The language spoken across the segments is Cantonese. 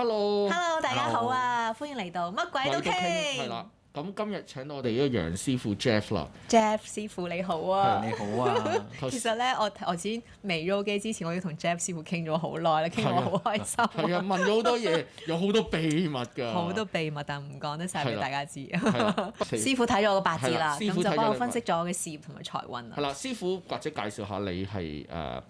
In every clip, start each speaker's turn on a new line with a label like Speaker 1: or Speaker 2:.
Speaker 1: Hello，
Speaker 2: 大家好啊，歡迎嚟到乜鬼都傾。
Speaker 1: 係啦，咁今日請到我哋呢個楊師傅 Jeff 啦。
Speaker 2: Jeff 師傅你好啊，
Speaker 3: 你好啊。
Speaker 2: 其實咧，我先未 roll 機之前，我要同 Jeff 師傅傾咗好耐啦，傾到我好開心。
Speaker 1: 係啊，問咗好多嘢，有好多秘密㗎。
Speaker 2: 好多秘密，但唔講得晒俾大家知。
Speaker 1: 係
Speaker 2: 師傅睇咗我個八字啦，
Speaker 1: 師傅
Speaker 2: 咁就幫我分析咗我嘅事業同埋財運啦。
Speaker 1: 係啦，師傅或者介紹下你係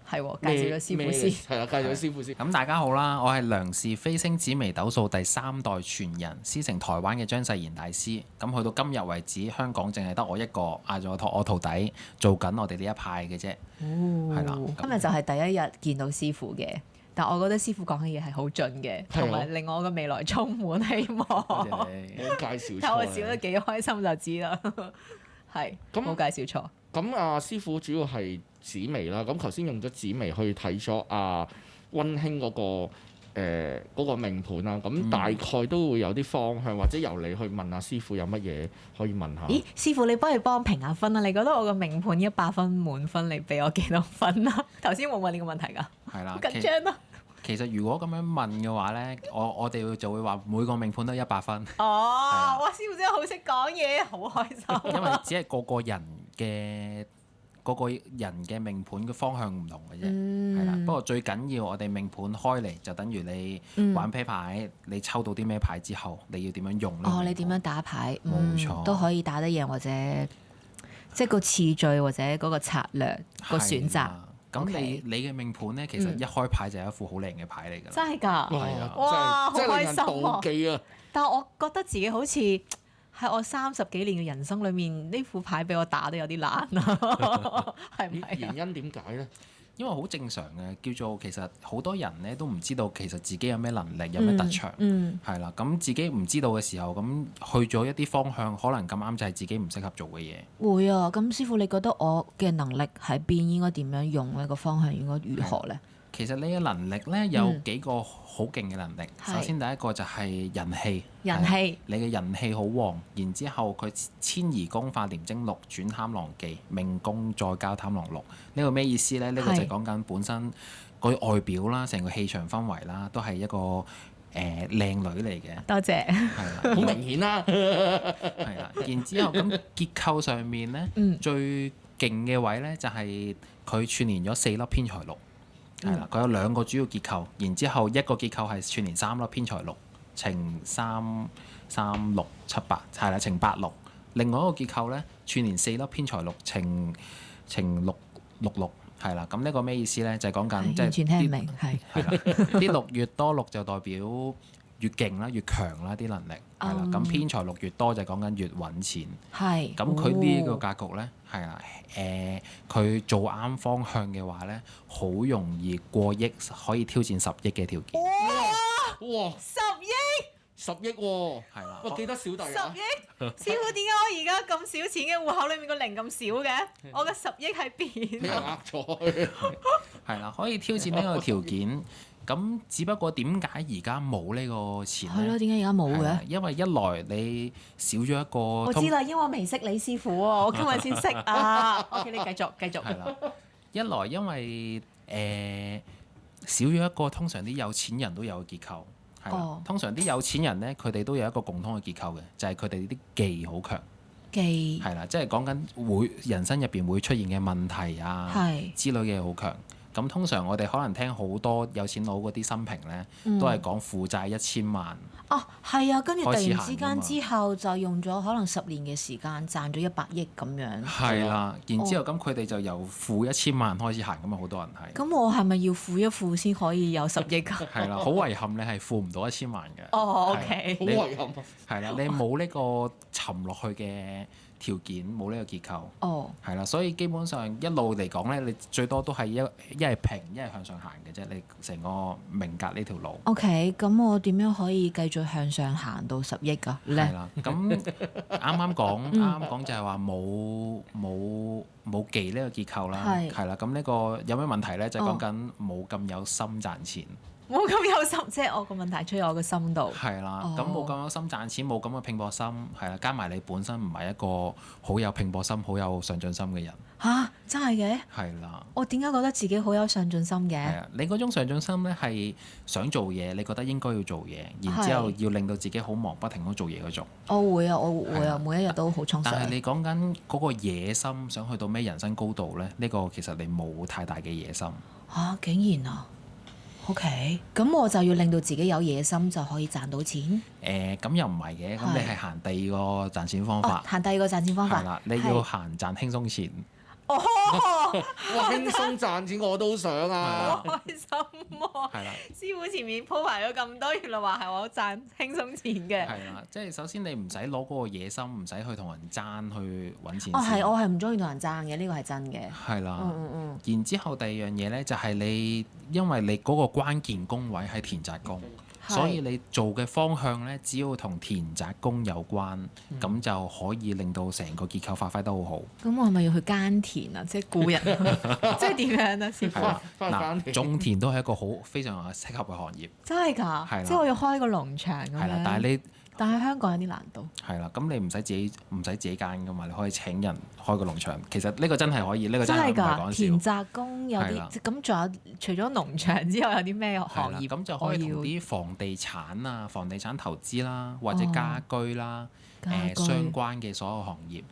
Speaker 2: 係喎，介紹咗師傅先。
Speaker 1: 係啦，介紹咗師傅先。
Speaker 3: 咁大家好啦，我係梁氏飛星紫微斗數第三代傳人，師承台灣嘅張世賢大師。咁去到今日為止，香港淨係得我一個嗌咗我徒弟做緊我哋呢一派嘅啫。係啦，
Speaker 2: 今日就係第一日見到師傅嘅，但我覺得師傅講嘅嘢係好準嘅，同埋令我嘅未來充滿希望。
Speaker 3: 多謝你。
Speaker 1: 冇介紹錯。
Speaker 2: 睇我笑得幾開心就知啦。係，冇介紹錯。
Speaker 1: 咁師傅主要係紫微啦，咁頭先用咗紫微去睇咗溫馨嗰個命盤啦，咁大概都會有啲方向，或者由你去問下師傅有乜嘢可以問下。
Speaker 2: 咦，師傅你幫我評下分啊？你覺得我個命盤100分滿分，你俾我幾多分啊？頭先冇問你個問題㗎，
Speaker 3: 係啦，
Speaker 2: 好緊張啊！
Speaker 3: 其實如果咁樣問嘅話咧，我哋就會話每個命盤都100分。
Speaker 2: 哦，哇！師傅真係好識講嘢，好開心。
Speaker 3: 因為只係個人嘅命盤嘅方向唔同嘅啫，係啦。不過最緊要我哋命盤開嚟就等於你玩啤牌，你抽到啲咩牌之後，你要點樣用呢？
Speaker 2: 哦，你點樣打牌？
Speaker 3: 冇錯，
Speaker 2: 都可以打得贏，或者即係個次序或者嗰個策略個選擇。
Speaker 3: 咁你嘅命盤咧，其實一開牌就係一副好靚嘅牌嚟㗎啦。
Speaker 2: 真係㗎！
Speaker 3: 係啊，
Speaker 2: 哇，好開心
Speaker 1: 妒忌啊！
Speaker 2: 但係我覺得自己好似喺我30幾年嘅人生裏面，呢副牌俾我打得有啲難啊，係咪？
Speaker 1: 原因點解咧？
Speaker 3: 因為好正常嘅，叫做其實好多人咧都唔知道其實自己有咩能力，有咩特長，係啦。咁自己唔知道嘅時候，咁去咗一啲方向，可能咁啱就係自己唔適合做嘅嘢。
Speaker 2: 會啊，咁師傅你覺得我嘅能力喺邊？應該點樣用呢？個方向應該如何呢？
Speaker 3: 其實你嘅能力咧有幾個好勁嘅能力。首先第一個就係人氣，你嘅人氣好旺。然之後佢遷移宮化廉貞祿轉貪狼忌，命宮再交貪狼祿。呢個咩意思咧？呢個就係講緊本身個外表啦，成個氣場氛圍啦，都係一個靚女嚟嘅。
Speaker 2: 多謝。
Speaker 3: 係啦，
Speaker 1: 好明顯啦。
Speaker 3: 係啦。然之後咁結構上面咧，最勁嘅位咧就係佢串連咗4粒偏財祿。係啦，佢有2個主要結構，然之後一個結構係串連3粒偏財祿，呈3、3、6、7、8，係啦，呈8、6。另外一個結構咧，串連4粒偏財祿，呈6、6、6，係啦。咁呢個咩意思咧？就係講緊即係
Speaker 2: 完全聽唔明，係
Speaker 3: 啦，啲祿越多，祿就代表越勁啦，越強啦啲能力，係啦。咁偏財祿越多就係講緊越揾錢。
Speaker 2: 係。
Speaker 3: 咁佢呢一個格局咧，係啦，佢做啱方向嘅話咧，好容易過億，可以挑戰10億嘅條件。
Speaker 1: 哇！10 億喎，
Speaker 3: 係啦。
Speaker 1: 哇！記得小弟啊！
Speaker 2: 10億，師傅點解我而家咁少錢嘅戶口裏面個零咁少嘅？我嘅10億喺邊？
Speaker 1: 俾人呃咗。
Speaker 3: 係啦，可以挑戰呢個條件。咁只不過點解而家冇呢個錢咧？
Speaker 2: 係咯，點解而家冇嘅？
Speaker 3: 因為一來你少咗一個，
Speaker 2: 我知啦，因為我未識李師傅喎，我今日先識啊。OK，你繼續。
Speaker 3: 係啦，一來因為少咗一個通常啲有錢人都有嘅結構，係啦。通常啲有錢人咧，佢哋都有一個共通嘅結構嘅，就係佢哋啲技好強。
Speaker 2: 技
Speaker 3: 係啦，即係講緊人生入邊會出現嘅問題啊之類嘅好強。咁通常我哋可能聽好多有錢佬嗰啲生平咧，都係講負債1000萬。
Speaker 2: 哦，係啊，跟住突然之間之後就用咗可能10年嘅時間賺咗100億咁樣。
Speaker 3: 係啦，然之後咁佢哋就由負1000萬開始行，咁啊好多人係。
Speaker 2: 咁我係咪要負一負先可以有10億㗎？
Speaker 3: 係啦，好遺憾你係負唔到1000萬嘅。
Speaker 2: 哦，OK。
Speaker 1: 好遺憾啊！
Speaker 3: 係啦，你冇呢個沉落去嘅條件，冇呢個結構。
Speaker 2: 哦。
Speaker 3: 係啦，所以基本上一路嚟講咧，你最多都係一係平，一係向上行嘅啫。你成個命格呢條路。
Speaker 2: OK，咁我點樣可以繼續向上行到10億㗎咧？
Speaker 3: 係啦，咁啱講就係話冇忌呢個結構啦。係啦，咁呢個有咩問題咧？就係講緊冇咁有心賺錢。
Speaker 2: 冇咁有心，即係我個問題出喺我個心度。
Speaker 3: 係啦，
Speaker 2: 哦
Speaker 3: 咁冇咁有心賺錢，冇咁嘅拼搏心，係啦，加埋你本身唔係一個好有拼搏心、好有上進心嘅人，
Speaker 2: 嚇，真係嘅？
Speaker 3: 係啦。
Speaker 2: 我點解覺得自己好有上進心嘅？
Speaker 3: 係啊，你嗰種上進心咧係想做嘢，你覺得應該要做嘢，然之後要令到自己好忙，不停咁做嘢嗰種。
Speaker 2: 我會啊，我會啊，
Speaker 3: 係啦
Speaker 2: 每一日都好充實。
Speaker 3: 但係你講緊嗰個野心，想去到咩人生高度咧？呢個其實你冇太大嘅野心。
Speaker 2: 嚇，竟然啊！OK，咁我就要令到自己有野心就可以賺到錢。
Speaker 3: 咁又唔係嘅，咁你係行第二個賺錢方法。
Speaker 2: 行第二個賺錢方法。
Speaker 3: 係啦，你要行賺輕鬆錢。
Speaker 2: 哦，
Speaker 1: 哇！輕鬆賺錢我都想啊！
Speaker 2: 好開心喎！
Speaker 3: 係啦，
Speaker 2: 師傅前面鋪排咗咁多，原來話係我賺輕鬆錢嘅。
Speaker 3: 係啦，即係首先你唔使攞嗰個野心，唔使去同人爭去揾錢先。
Speaker 2: 我係唔中意同人爭嘅，呢個係真嘅。
Speaker 3: 係啦，
Speaker 2: 嗯。
Speaker 3: 然之後第二樣嘢咧，就係你因為你嗰個關鍵工位係田宅宮，所以你做嘅方向咧，只要同田宅宮有關，咁就可以令到成個結構發揮得好好。
Speaker 2: 咁我係咪要去耕田啊？即係僱人，即係點樣啊？師傅
Speaker 3: 係啦，
Speaker 1: 翻
Speaker 3: 嗱，種田都係一個非常適合嘅行業。
Speaker 2: 真係㗎，
Speaker 3: 係啦
Speaker 2: 即係我要開個農場咁
Speaker 3: 係啦，
Speaker 2: 樣。但係香港有啲難度。
Speaker 3: 係啦，咁你唔使自己耕噶嘛，你可以請人開個農場。其實呢個真係可以，呢個真係唔係講
Speaker 2: 田
Speaker 3: 笑。
Speaker 2: 宅宮有
Speaker 3: 係啦
Speaker 2: 啲咁，仲有除咗農場之後，有啲咩
Speaker 3: 係啦，
Speaker 2: 行業？
Speaker 3: 咁就可以同啲房地產啊、房地產投資啦，或者家居啦，
Speaker 2: 家居
Speaker 3: 相關嘅所有行業。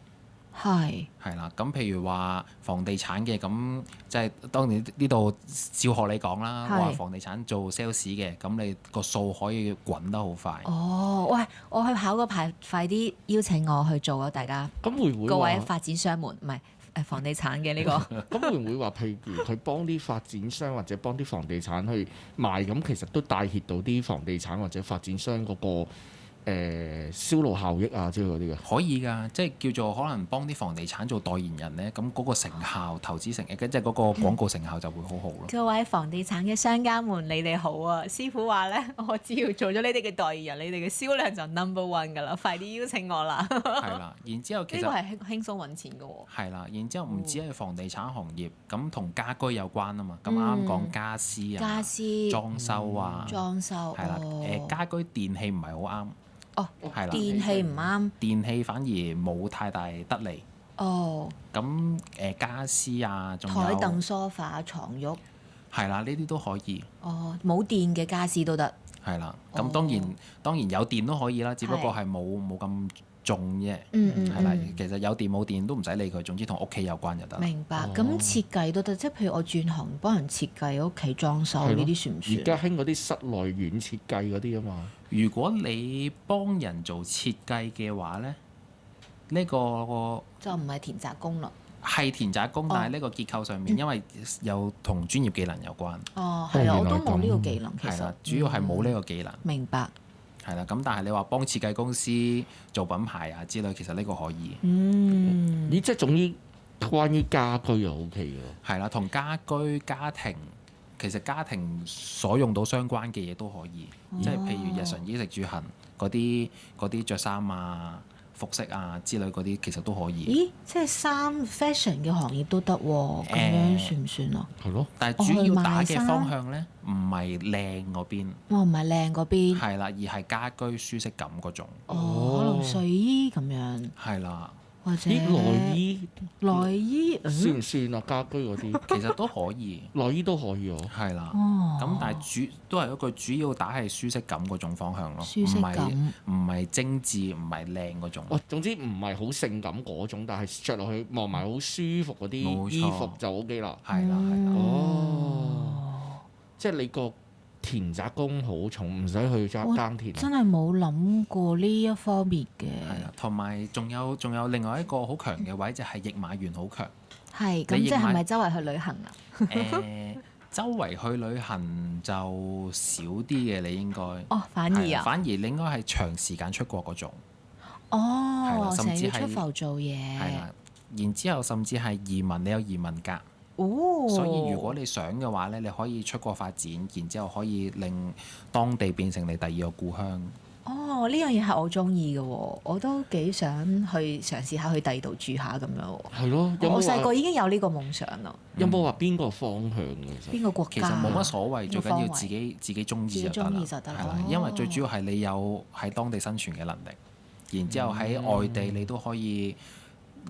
Speaker 2: 係
Speaker 3: 係啦，咁譬如話房地產嘅，咁即係當然呢度照學你講啦，
Speaker 2: 係
Speaker 3: 話房地產做 sales 嘅，咁你個數可以滾得好快。
Speaker 2: 哦，喂，我去考個牌，快啲邀請我去做啊！大家
Speaker 1: 咁會唔會
Speaker 2: 各位
Speaker 1: 話？
Speaker 2: 發展商們，唔係房地產嘅呢個。
Speaker 1: 咁會唔會話？譬如佢幫啲發展商或者幫啲房地產去賣，咁其實都帶挈到啲房地產或者發展商嗰個銷路效益啊之類嗰啲嘅。
Speaker 3: 可以㗎，即係叫做可能幫啲房地產做代言人咧，咁嗰個成效、投資成，即係嗰個廣告成效就會好好咯。
Speaker 2: 各位房地產嘅商家們，你哋好啊！師傅話咧，我只要做咗你哋嘅代言人，你哋嘅銷量就 number one 㗎啦，快啲邀請我啦！
Speaker 3: 係啦，然之後其實
Speaker 2: 呢個係輕鬆揾錢嘅喎。
Speaker 3: 係啦，然之後唔止係房地產行業，咁同家居有關啊嘛。咁啱講家私啊、
Speaker 2: 家私、
Speaker 3: 裝修啊，
Speaker 2: 裝修
Speaker 3: 係啦。家居電器唔係好啱。
Speaker 2: 哦，
Speaker 3: 係啦，
Speaker 2: 電器唔啱。
Speaker 3: 電器反而冇太大得利。
Speaker 2: 哦，
Speaker 3: 咁家私啊，仲有
Speaker 2: 台凳、梳化、床褥。
Speaker 3: 係啦，呢啲都可以。
Speaker 2: 哦，冇電嘅家私都得。
Speaker 3: 係啦，
Speaker 2: 哦
Speaker 3: 咁當然有電都可以啦，只不過係冇咁重啫。係啦，其實有電冇電都唔使理佢，總之同屋企有關就得。
Speaker 2: 明白。咁設計都得，即係譬如我轉行幫人設計屋企裝修呢啲算唔算？
Speaker 1: 而家興嗰啲室內軟設計嗰啲啊嘛。
Speaker 3: 如果你幫人做設計嘅話咧，呢個
Speaker 2: 就唔係田宅宮啦。
Speaker 3: 係田宅宮，但係呢個結構上面，因為有同專業技能有關。
Speaker 2: 哦，係啊，我都冇呢個技能，其實
Speaker 3: 係啦，主要係冇呢個技能。
Speaker 2: 明白。
Speaker 3: 係啦，咁但係你話幫設計公司做品牌啊之類，其實呢個可以。
Speaker 1: 咦，即係總之關於家居就 O K 嘅喎。
Speaker 3: 係啦，同家居、家庭，其實家庭所用到相關嘅嘢都可以，即係譬如日常衣食住行嗰啲着衫啊、服飾啊之類嗰啲，其實都可以。
Speaker 2: 咦，即係衫 fashion 嘅行業都得喎，咁樣算唔算啊？
Speaker 1: 係咯。
Speaker 3: 但係主要打嘅方向咧，唔係靚嗰邊，
Speaker 2: 我唔係靚嗰邊。
Speaker 3: 係啦，而係家居舒適感嗰種。
Speaker 2: 哦，可能睡衣咁樣，
Speaker 3: 係啦，
Speaker 2: 或者
Speaker 1: 啲內衣
Speaker 2: 內衣
Speaker 1: 算唔算啊？家居嗰啲
Speaker 3: 其實都可以。
Speaker 1: 內衣都可以喎。
Speaker 3: 係啦。
Speaker 2: 哦，
Speaker 3: 咁但係都係一個主要打係舒適感嗰種方向咯，
Speaker 2: 舒適感
Speaker 3: 唔係精緻，唔係靚嗰種。
Speaker 1: 哇，總之唔係好性感嗰種，但係着落去望埋好舒服嗰啲
Speaker 3: 冇錯
Speaker 1: 衣服就 O K 啦。
Speaker 3: 係啦，係啦。
Speaker 1: 哦，即係你個田宅宮好重，唔使去耕田。
Speaker 2: 真係冇諗過呢一方面嘅。
Speaker 3: 係啦，同埋仲有另外一個好強嘅位就係驛馬圓好強。
Speaker 2: 係咁，即係咪周圍去旅行啊？
Speaker 3: 周圍去旅行就少啲嘅，你應該。
Speaker 2: 哦，反而啊。
Speaker 3: 反而你應該係長時間出國嗰種。係
Speaker 2: 哦，
Speaker 3: 啦甚至係
Speaker 2: 成日要出埠做嘢。
Speaker 3: 係啦，然之後甚至係移民，你有移民格。
Speaker 2: 哦。
Speaker 3: 所以如果你想嘅話咧，你可以出國發展，然之後可以令當地變成你第二個故鄉。
Speaker 2: 哦，呢樣嘢係我中意嘅喎，我都幾想去嘗試下去第二度住下咁樣喎。
Speaker 1: 係咯，
Speaker 2: 我細個已經有呢個夢想啦。
Speaker 1: 有冇話邊個方向嘅？其實
Speaker 2: 邊個國家？
Speaker 3: 其實冇乜所謂，最緊要
Speaker 2: 邊個方位
Speaker 3: 自己中意就得啦。
Speaker 2: 自己鍾意就得啦
Speaker 3: 係啦
Speaker 2: 哦，
Speaker 3: 因為最主要係你有喺當地生存嘅能力，然之後喺外地你都可以，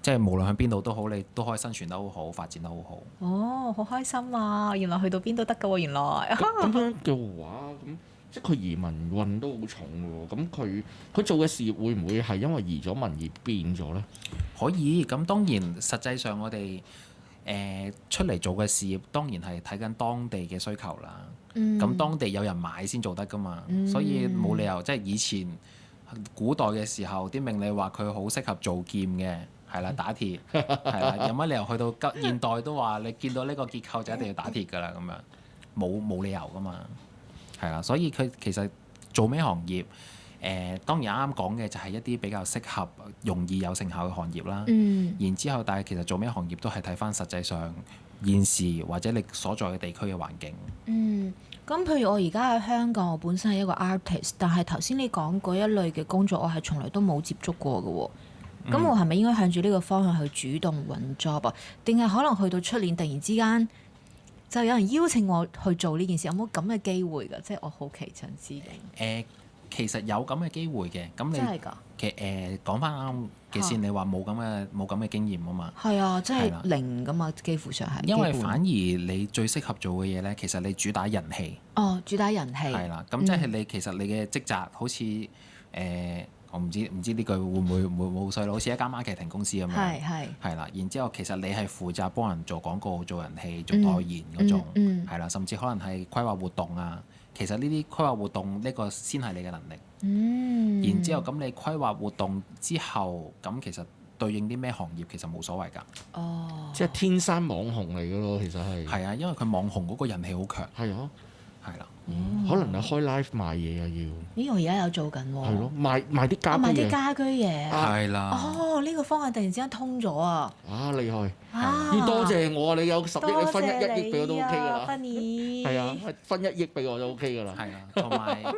Speaker 3: 即係無論喺邊度都好，你都可以生存得好好，發展得好好。
Speaker 2: 哦，好開心啊！原來去到邊都得㗎喎，原來。
Speaker 1: 咁樣嘅話，咁即係佢移民運都好重嘅喎。咁佢做嘅事業會唔會係因為移咗民而變咗咧？
Speaker 3: 可以，咁當然實際上我哋出嚟做嘅事業，當然係睇緊當地嘅需求啦。咁當地有人買先做得㗎嘛，所以冇理由即係以前古代嘅時候，啲命理話佢好適合做劍嘅，係啦，打鐵係啦，有乜理由去到現代都話你見到呢個結構就一定要打鐵㗎啦咁樣，冇理由㗎嘛，係啦，所以佢其實做咩行業？當然啱啱講嘅就係一啲比較適合、容易有成效嘅行業啦。然之後，但係其實做咩行業都係睇返實際上現時或者你所在嘅地區嘅環境。
Speaker 2: 咁譬如我而家喺香港，我本身係一個 artist，但係頭先你講嗰一類嘅工作，我係從來都冇接觸過嘅喎。咁我係咪應該向住呢個方向去主動揾 job 啊？定係可能去到出年突然之間就有人邀請我去做呢件事？有冇咁嘅機會㗎？即係我好奇想知嘅。
Speaker 3: 其實有咁嘅機會嘅，咁你
Speaker 2: 真係㗎？
Speaker 3: 其實講翻啱嘅先，你話冇咁嘅經驗啊嘛。
Speaker 2: 係啊，即係
Speaker 3: 係啦
Speaker 2: 零㗎嘛，幾乎上係。
Speaker 3: 因為
Speaker 2: 基本
Speaker 3: 反而你最適合做嘅嘢咧，其實你主打人氣。
Speaker 2: 哦，主打人氣。
Speaker 3: 係啦，咁即係你其實你嘅職責好似我唔知呢句會唔會冇衰咯？好似一間 marketing 公司咁樣。係啦，然之後其實你係負責幫人做廣告、做人氣、做代言嗰種，係啦，甚至可能係規劃活動啊。其實呢啲規劃活動呢個先係你嘅能力。然之後咁你規劃活動之後，咁其實對應啲咩行業其實冇所謂㗎。
Speaker 2: 哦。
Speaker 1: 即係天生網紅嚟嘅咯，其實係。
Speaker 3: 係啊，因為佢網紅嗰個人氣好強。
Speaker 1: 係啊。
Speaker 3: 係啦。
Speaker 1: 可能係開 live 賣嘢啊要。
Speaker 2: 咦！我而家有做緊喎。
Speaker 1: 係咯，賣啲家居
Speaker 2: 賣啲
Speaker 1: 嘢。
Speaker 2: 家居嘢。
Speaker 3: 係啦。
Speaker 2: 哦，呢個方案突然之間通咗啊！
Speaker 1: 厲害！
Speaker 2: 啊，
Speaker 1: 要多謝我啊！你有10億，你分1億俾我都 OK 㗎啦。
Speaker 2: Funny。
Speaker 1: 係啊，分1億俾我都 OK 㗎啦。
Speaker 3: 係啊，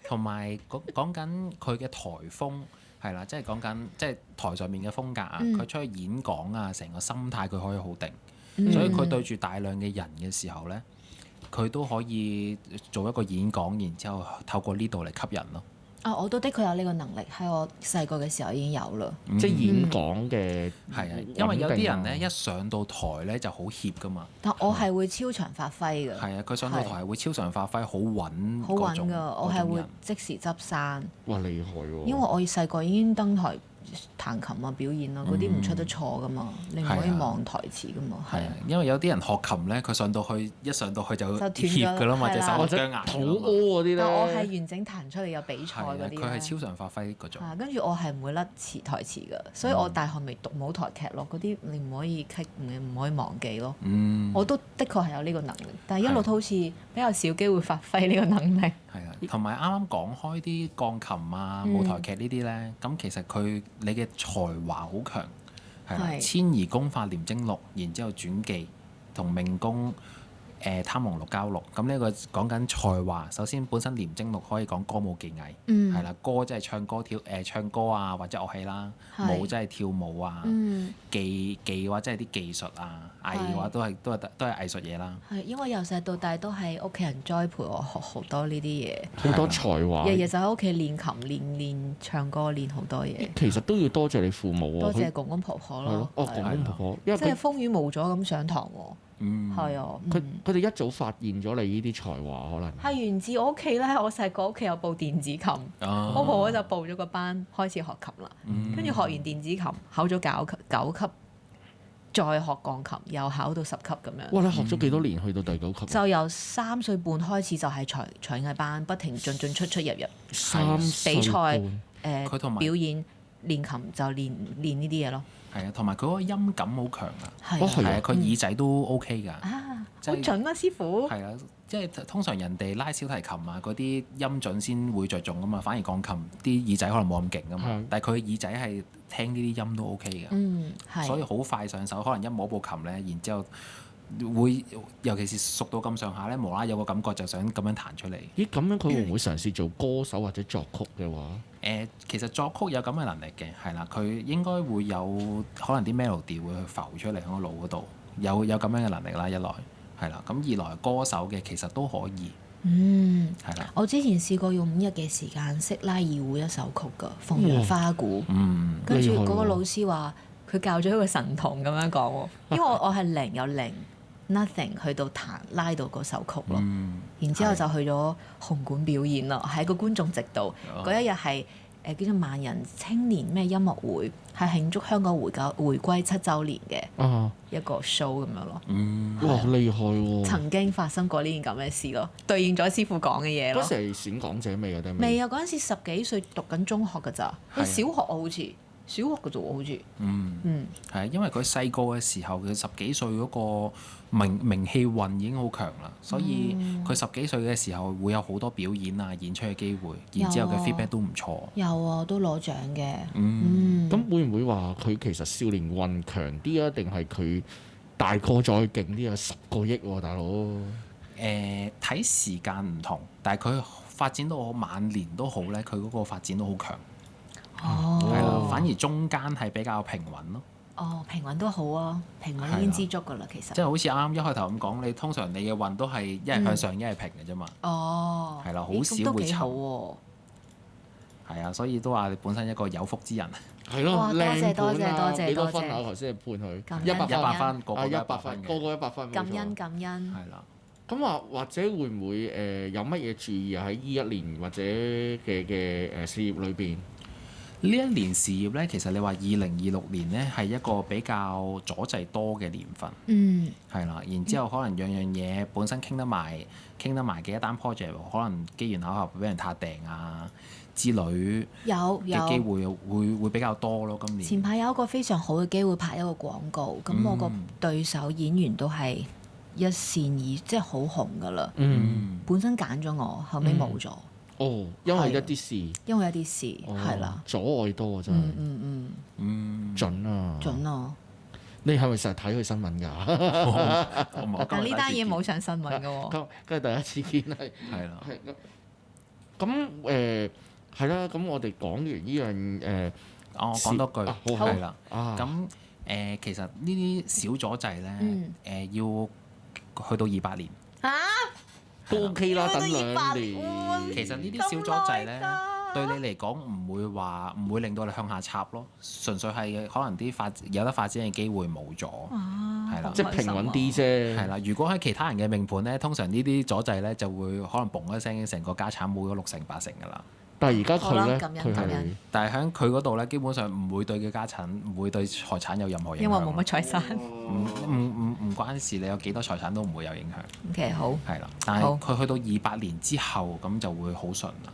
Speaker 3: 同埋講緊佢嘅台風係啦，即係講緊即係台上面嘅風格啊，佢出去演講啊，成個心態佢可以好定，所以佢對住大量嘅人嘅時候咧，佢都可以做一個演講，然之後透過呢度嚟吸引咯。
Speaker 2: 啊！我都的確有呢個能力，喺我細個嘅時候已經有啦。
Speaker 1: 即係演講嘅。
Speaker 3: 係啊，因為有啲人咧一上到台咧就好怯噶嘛。
Speaker 2: 但我係會超常發揮㗎。
Speaker 3: 係啊，佢上到台係會超常發揮，好穩
Speaker 2: 好穩
Speaker 3: 嗰種
Speaker 2: 㗎，我係會
Speaker 3: 嗰種人
Speaker 2: 即時執生。
Speaker 1: 哇！厲害喎。
Speaker 2: 因為我細個已經登台彈琴啊表演啊，嗰啲唔出得錯㗎嘛，你唔可以忘台詞㗎嘛。
Speaker 3: 係啊，因為有啲人學琴咧，佢上到去就
Speaker 2: 斷
Speaker 3: 怯
Speaker 2: 咗
Speaker 3: 㗎啦嘛，隻手
Speaker 1: 或者
Speaker 3: 僵硬
Speaker 1: 肚
Speaker 3: 㗎嘛。
Speaker 1: 屙嗰啲咧。
Speaker 2: 但我係完整彈出嚟有比賽
Speaker 3: 係啊，
Speaker 2: 嗰啲
Speaker 3: 佢係超常發揮嗰種。
Speaker 2: 跟住我係唔會甩台詞㗎，所以我大學未讀舞台劇咯，嗰啲你唔可以唔可以忘記咯。我都的確係有呢個能力，但係一路都好似比較少機會發揮呢個能力。
Speaker 3: 係啊，同埋啱啱講開啲鋼琴啊、舞台劇呢啲咧，咁其實你嘅才華好強，係啦，遷移宮法廉貞祿，然之後轉技同命宮貪狼祿交祿，咁呢個講緊才華。首先本身廉貞祿可以講歌舞技藝，係啦，歌即係唱歌啊或者樂器啦，舞即係跳舞啊，技嘅話即係啲技術啊，藝嘅話都係藝術嘢啦。
Speaker 2: 係因為由細到大都係屋企人栽培我學好多呢啲嘢，
Speaker 1: 好多才華。
Speaker 2: 日日就喺屋企練琴、練唱歌、練好多嘢。
Speaker 1: 其實都要多謝你父母喎。
Speaker 2: 多謝公公婆婆咯。
Speaker 1: 公公婆婆，因為
Speaker 2: 即係風雨無阻咁上堂喎。係啊。
Speaker 1: 佢哋一早發現咗你呢啲才華，可能
Speaker 2: 係源自我屋企咧。我細個屋企有部電子琴，我婆婆就報咗個班開始學琴啦。跟住學完電子琴，考咗9級，再學鋼琴，又考到10級咁樣。
Speaker 1: 哇！你學咗幾多年去到第9級？
Speaker 2: 就由3歲半開始就係才藝班，不停進出入。比賽表演練琴就練呢啲嘢咯。
Speaker 3: 係啊，同埋佢嗰個音感好強啊！
Speaker 2: 係
Speaker 3: 啊，佢耳仔都 OK 㗎。
Speaker 2: 好準啊，師傅！
Speaker 3: 係啊，即係通常人哋拉小提琴啊嗰啲音準先會着重㗎嘛，反而鋼琴啲耳仔可能冇咁勁㗎嘛。但係佢耳仔係聽呢啲音都 OK 㗎。所以好快上手，可能一摸部琴咧，然之後會尤其是熟到咁上下咧，無啦啦有個感覺就想咁樣彈出嚟。
Speaker 1: 咦，咁樣佢會唔會嘗試做歌手或者作曲嘅話？
Speaker 3: 其實作曲有咁嘅能力嘅，係啦，佢應該會有可能啲 melody 會去浮出嚟喺個腦嗰度，有咁樣嘅能力啦，一來係啦，咁二來歌手嘅其實都可以。係啦。
Speaker 2: 我之前試過用5日嘅時間識拉二胡一首曲㗎，《鳳陽花鼓》。跟住嗰個老師話佢教咗一個神童咁樣講喎，因為我係零由零 nothing 去到彈拉到嗰首曲咯。然之後就去咗紅館表演啦，喺個觀眾席度。嗰一日係叫做萬人青年咩音樂會，係慶祝香港回歸7週年嘅一個 show 咁樣咯。
Speaker 1: 哇，厲害喎！
Speaker 2: 曾經發生過呢件咁嘅事咯，兌現咗師傅講嘅嘢咯。
Speaker 1: 嗰時係選港姐未啊？定
Speaker 2: 未啊！嗰陣時10幾歲讀緊中學㗎咋，小學啊好似。小學嘅啫喎，好似。
Speaker 3: 係因為佢細個嘅時候，佢10幾歲嗰個名氣運已經好強啦，所以佢10幾歲嘅時候會有好多表演啊、演出嘅機會，然之後嘅 feedback 都唔錯。
Speaker 2: 有啊，都攞獎嘅。
Speaker 1: 咁會唔會話佢其實少年運強啲啊？定係佢大個再勁啲啊？10個億喎，大佬。
Speaker 3: 睇時間唔同，但係佢發展到晚年都好咧，佢嗰個發展都好強。係啦，反而中間係比較平穩咯。
Speaker 2: 平穩都好啊，平穩已經知足㗎啦，其實。
Speaker 3: 即係好似啱啱一開頭咁講，你通常你嘅運都係一係向上，一係平嘅啫嘛。係啦，好少會沉。係啊，所以都話你本身一個有福之人。
Speaker 1: 係咯，靚
Speaker 2: 多謝
Speaker 1: 幾多分啊？頭先係判佢
Speaker 3: 100分，個個
Speaker 1: 100分，個個100分。
Speaker 2: 感恩。
Speaker 3: 係啦。
Speaker 1: 咁或者會唔會有乜嘢注意喺呢一年或者嘅事業裏邊？
Speaker 3: 呢一年事業咧，其實你話2026年咧係一個比較阻滯多嘅年份。係啦，然之後可能樣樣嘢本身傾得埋嘅一單 project，可能機緣巧合俾人撻訂啊之類嘅機會會比較多咯。今年
Speaker 2: 前排有一個非常好嘅機會拍一個廣告，咁我個對手演員都係一線二，即係好紅㗎啦。本身揀咗我，後尾冇咗。
Speaker 1: 因為一啲事，
Speaker 2: 係啦，
Speaker 1: 阻礙多啊，真係。準啊！你係咪成日睇佢新聞㗎？
Speaker 2: 但呢單嘢冇上新聞㗎喎。
Speaker 1: 今日第一次見係。
Speaker 3: 係啦。
Speaker 1: 咁係啦，咁我哋講完呢樣
Speaker 3: 我講多句。
Speaker 1: 好。
Speaker 3: 係啦。咁其實呢啲小阻滯咧，要去到28年。
Speaker 1: 都 OK 啦，等2年。
Speaker 3: 其實呢啲小阻滯咧，對你嚟講唔會令到你向下插咯，純粹係可能有得發展嘅機會冇咗，係啦，
Speaker 1: 即係平穩啲啫。
Speaker 3: 係啦，如果喺其他人嘅命盤咧，通常呢啲阻滯咧就會可能嘣一聲，成個家產冇咗60%、80%㗎啦。
Speaker 1: 但係而家佢咧，佢係，
Speaker 3: 但係喺佢嗰度咧，基本上唔會對嘅家產，唔會對財產有任何影響。
Speaker 2: 因為冇乜財產。
Speaker 3: 唔關事，你有幾多財產都唔會有影響。
Speaker 2: OK， 好。
Speaker 3: 係啦，但係佢去到28年之後，咁就會好順啦。